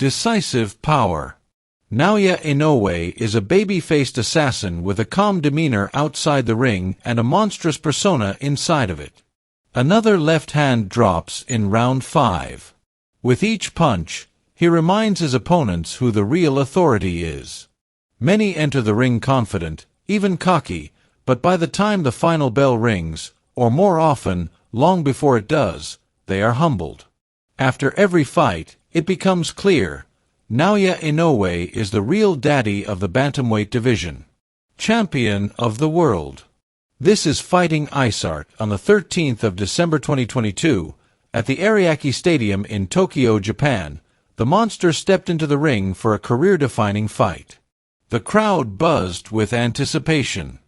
Decisive power. Naoya Inoue is a baby-faced assassin with a calm demeanor outside the ring and a monstrous persona inside of it. Another left hand drops in round 5. With each punch, he reminds his opponents who the real authority is. Many enter the ring confident, even cocky, but by the time the final bell rings, or more often, long before it does, they are humbled. After every fight, it becomes clear, Naoya Inoue is the real daddy of the bantamweight division. Champion of the world. This is Fighting Ice Art on the 13th of December 2022, at the Ariake Stadium in Tokyo, Japan. The monster stepped into the ring for a career-defining fight. The crowd buzzed with anticipation.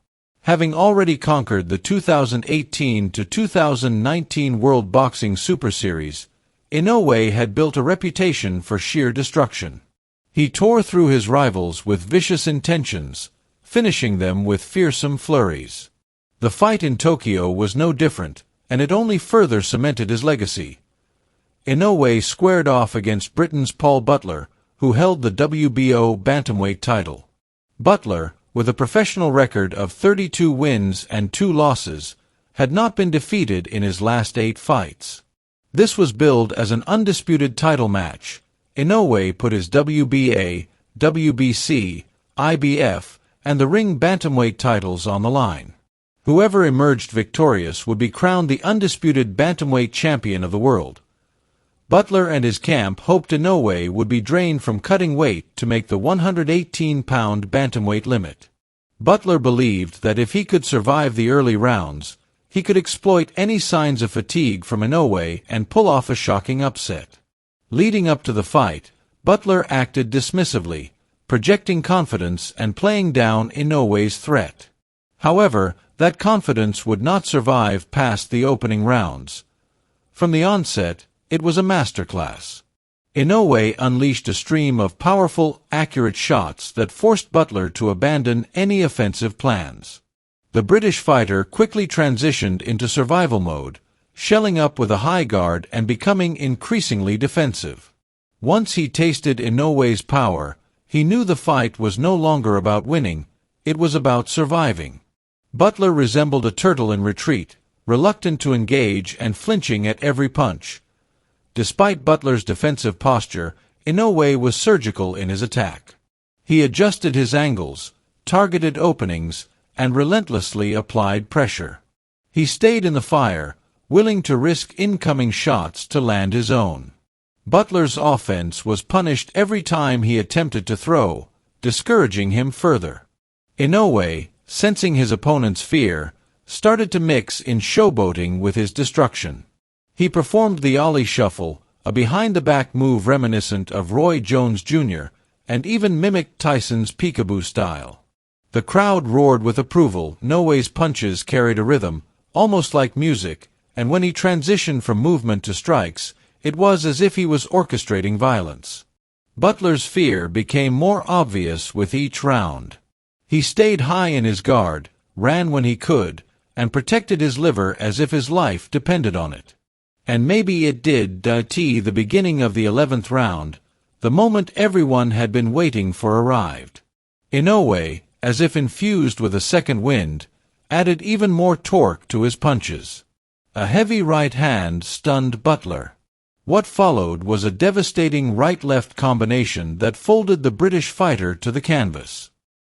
Having already conquered the 2018 to 2019 World Boxing Super Series, Inoue had built a reputation for sheer destruction. He tore through his rivals with vicious intentions, finishing them with fearsome flurries. The fight in Tokyo was no different, and it only further cemented his legacy. Inoue squared off against Britain's Paul Butler, who held the WBO bantamweight title. Butler, with a professional record of 32 wins and 2 losses, had not been defeated in his last 8 fights. This was billed as an undisputed title match. Inoue put his WBA, WBC, IBF, and the ring bantamweight titles on the line. Whoever emerged victorious would be crowned the undisputed bantamweight champion of the world. Butler and his camp hoped Inoue would be drained from cutting weight to make the 118-pound bantamweight limit. Butler believed that if he could survive the early rounds, he could exploit any signs of fatigue from Inoue and pull off a shocking upset. Leading up to the fight, Butler acted dismissively, projecting confidence and playing down Inoue's threat. However, that confidence would not survive past the opening rounds. From the onset, it was a masterclass. Inoue unleashed a stream of powerful, accurate shots that forced Butler to abandon any offensive plans. The British fighter quickly transitioned into survival mode, shelling up with a high guard and becoming increasingly defensive. Once he tasted Inoue's power, he knew the fight was no longer about winning, it was about surviving. Butler resembled a turtle in retreat, reluctant to engage and flinching at every punch. Despite Butler's defensive posture, Inoue was surgical in his attack. He adjusted his angles, targeted openings, and relentlessly applied pressure. He stayed in the fire, willing to risk incoming shots to land his own. Butler's offense was punished every time he attempted to throw, discouraging him further. Inoue, sensing his opponent's fear, started to mix in showboating with his destruction. He performed the Ollie Shuffle, a behind-the-back move reminiscent of Roy Jones Jr., and even mimicked Tyson's peekaboo style. The crowd roared with approval. Inoue's punches carried a rhythm, almost like music, and when he transitioned from movement to strikes, it was as if he was orchestrating violence. Butler's fear became more obvious with each round. He stayed high in his guard, ran when he could, and protected his liver as if his life depended on it. And maybe it did. The beginning of the 11th round, the moment everyone had been waiting for arrived. Inoue, as if infused with a second wind, added even more torque to his punches. A heavy right hand stunned Butler. What followed was a devastating right-left combination that folded the British fighter to the canvas.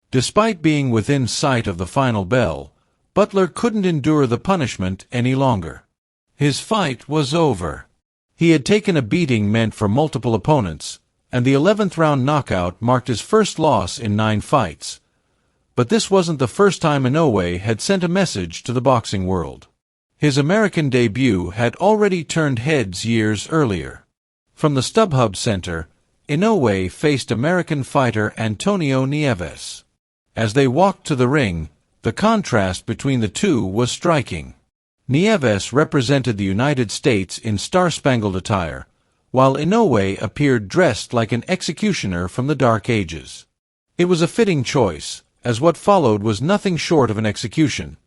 Despite being within sight of the final bell, Butler couldn't endure the punishment any longer. His fight was over. He had taken a beating meant for multiple opponents, and the 11th round knockout marked his first loss in 9 fights. But this wasn't the first time Inoue had sent a message to the boxing world. His American debut had already turned heads years earlier. From the StubHub Center, Inoue faced American fighter Antonio Nieves. As they walked to the ring, the contrast between the two was striking. Nieves represented the United States in star-spangled attire, while Inoue appeared dressed like an executioner from the Dark Ages. It was a fitting choice, as what followed was nothing short of an execution.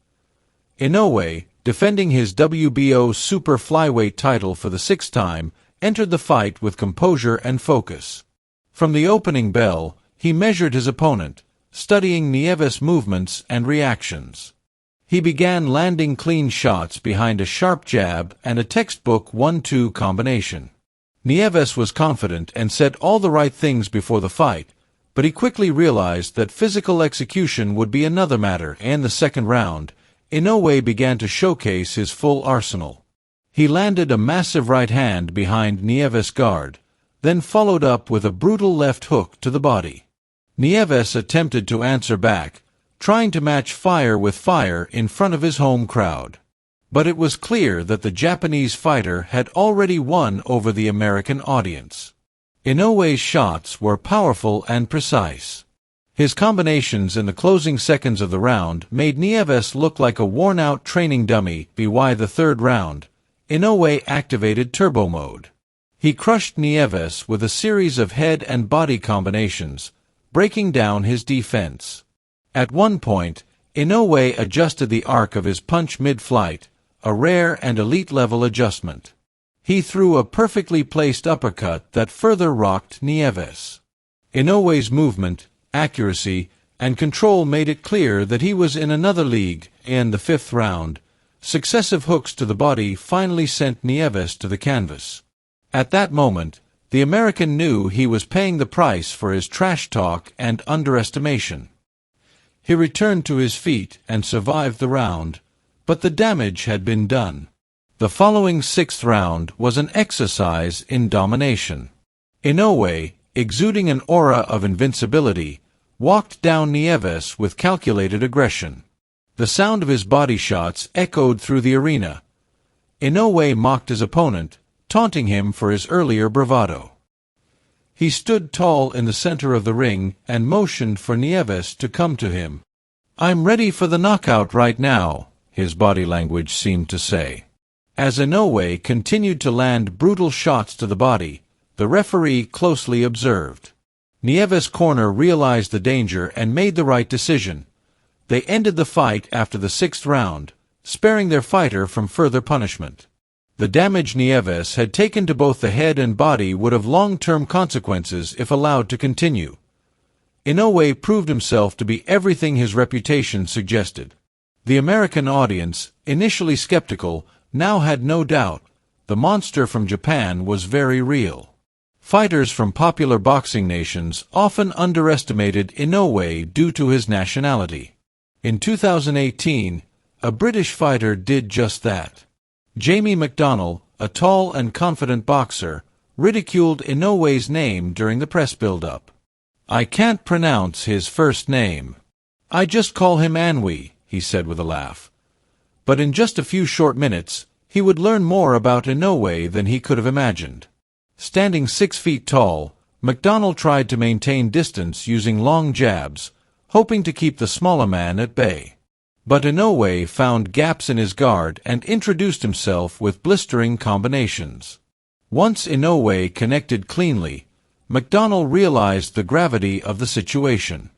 Inoue, defending his WBO super flyweight title for the 6th time, entered the fight with composure and focus. From the opening bell, he measured his opponent, studying Nieves's movements and reactions. He began landing clean shots behind a sharp jab and a textbook 1-2 combination. Nieves was confident and said all the right things before the fight, but he quickly realized that physical execution would be another matter. In the second round, Inoue began to showcase his full arsenal. He landed a massive right hand behind Nieves's guard, then followed up with a brutal left hook to the body. Nieves's attempted to answer back, trying to match fire with fire in front of his home crowd. But it was clear that the Japanese fighter had already won over the American audience. Inoue's shots were powerful and precise. His combinations in the closing seconds of the round made Nieves look like a worn-out training dummy. By the third round, Inoue activated turbo mode. He crushed Nieves with a series of head and body combinations, breaking down his defense. At one point, Inoue adjusted the arc of his punch mid-flight, a rare and elite-level adjustment. He threw a perfectly placed uppercut that further rocked Nieves's. Inoue's movement, accuracy, and control made it clear that he was in another league. In the fifth round, successive hooks to the body finally sent Nieves to the canvas. At that moment, the American knew he was paying the price for his trash talk and underestimation. He returned to his feet and survived the round, but the damage had been done. The following sixth round was an exercise in domination. Inoue, exuding an aura of invincibility, walked down Nieves's with calculated aggression. The sound of his body shots echoed through the arena. Inoue mocked his opponent, taunting him for his earlier bravado. He stood tall in the center of the ring and motioned for Nieves to come to him. "I'm ready for the knockout right now," his body language seemed to say. As Inoue continued to land brutal shots to the body, the referee closely observed. Nieves's corner realized the danger and made the right decision. They ended the fight after the sixth round, sparing their fighter from further punishment. The damage Nieves had taken to both the head and body would have long-term consequences if allowed to continue. Inoue proved himself to be everything his reputation suggested. The American audience, initially skeptical, now had no doubt. The monster from Japan was very real. Fighters from popular boxing nations often underestimated Inoue due to his nationality. In 2018, a British fighter did just that. Jamie McDonnell, a tall and confident boxer, ridiculed Inoue's name during the press build-up. "I can't pronounce his first name. I just call him Inoue," he said with a laugh. But in just a few short minutes, he would learn more about Inoue than he could have imagined. Standing 6 feet tall, McDonnell tried to maintain distance using long jabs, hoping to keep the smaller man at bay. But Inoue found gaps in his guard and introduced himself with blistering combinations. Once Inoue connected cleanly, McDonnell realized the gravity of the situation.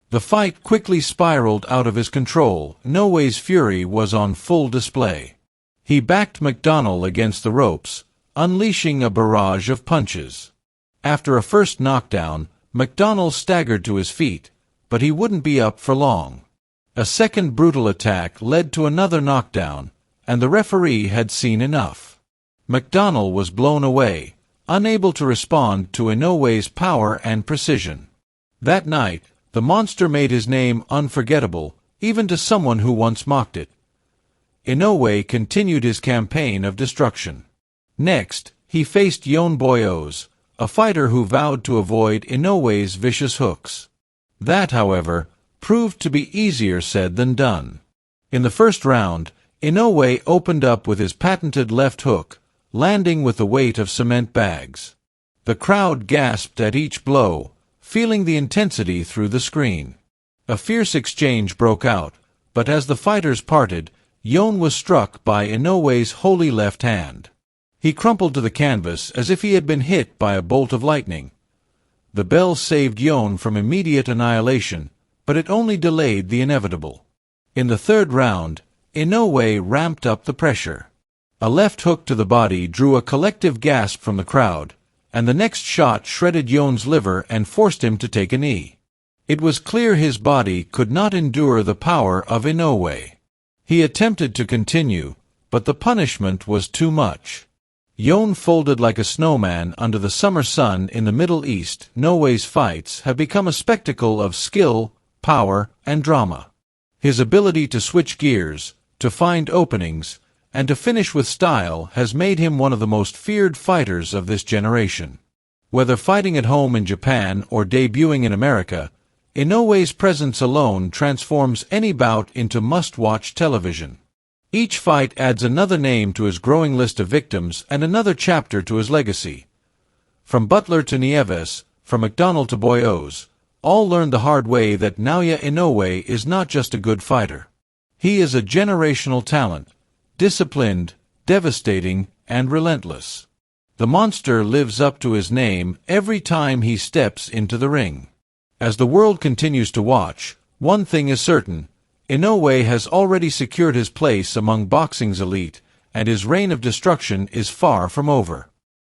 The fight quickly spiraled out of his control. Inoue's fury was on full display. He backed McDonnell against the ropes, unleashing a barrage of punches. After a first knockdown, McDonnell staggered to his feet, but he wouldn't be up for long. A second brutal attack led to another knockdown, and the referee had seen enough. McDonnell was blown away, unable to respond to Inoue's power and precision. That night, the monster made his name unforgettable, even to someone who once mocked it. Inoue continued his campaign of destruction. Next, he faced Yon Boyos, a fighter who vowed to avoid Inoue's vicious hooks. That, however, proved to be easier said than done. In the first round, Inoue opened up with his patented left hook, landing with the weight of cement bags. The crowd gasped at each blow, feeling the intensity through the screen. A fierce exchange broke out, but as the fighters parted, Yon was struck by Inoue's holy left hand. He crumpled to the canvas as if he had been hit by a bolt of lightning. The bell saved Yon from immediate annihilation, but it only delayed the inevitable. In the third round, Inoue ramped up the pressure. A left hook to the body drew a collective gasp from the crowd, and the next shot shredded Yon's liver and forced him to take a knee. It was clear his body could not endure the power of Inoue. He attempted to continue, but the punishment was too much. Yon folded like a snowman under the summer sun in the Middle East. Inoue's fights have become a spectacle of skill, power, and drama. His ability to switch gears, to find openings, and to finish with style has made him one of the most feared fighters of this generation. Whether fighting at home in Japan or debuting in America, Inoue's presence alone transforms any bout into must-watch television. Each fight adds another name to his growing list of victims and another chapter to his legacy. From Butler to Nieves, from McDonald to Boyos, all learned the hard way that Naoya Inoue is not just a good fighter. He is a generational talent, disciplined, devastating, and relentless. The monster lives up to his name every time he steps into the ring. As the world continues to watch, one thing is certain: Inoue has already secured his place among boxing's elite, and his reign of destruction is far from over.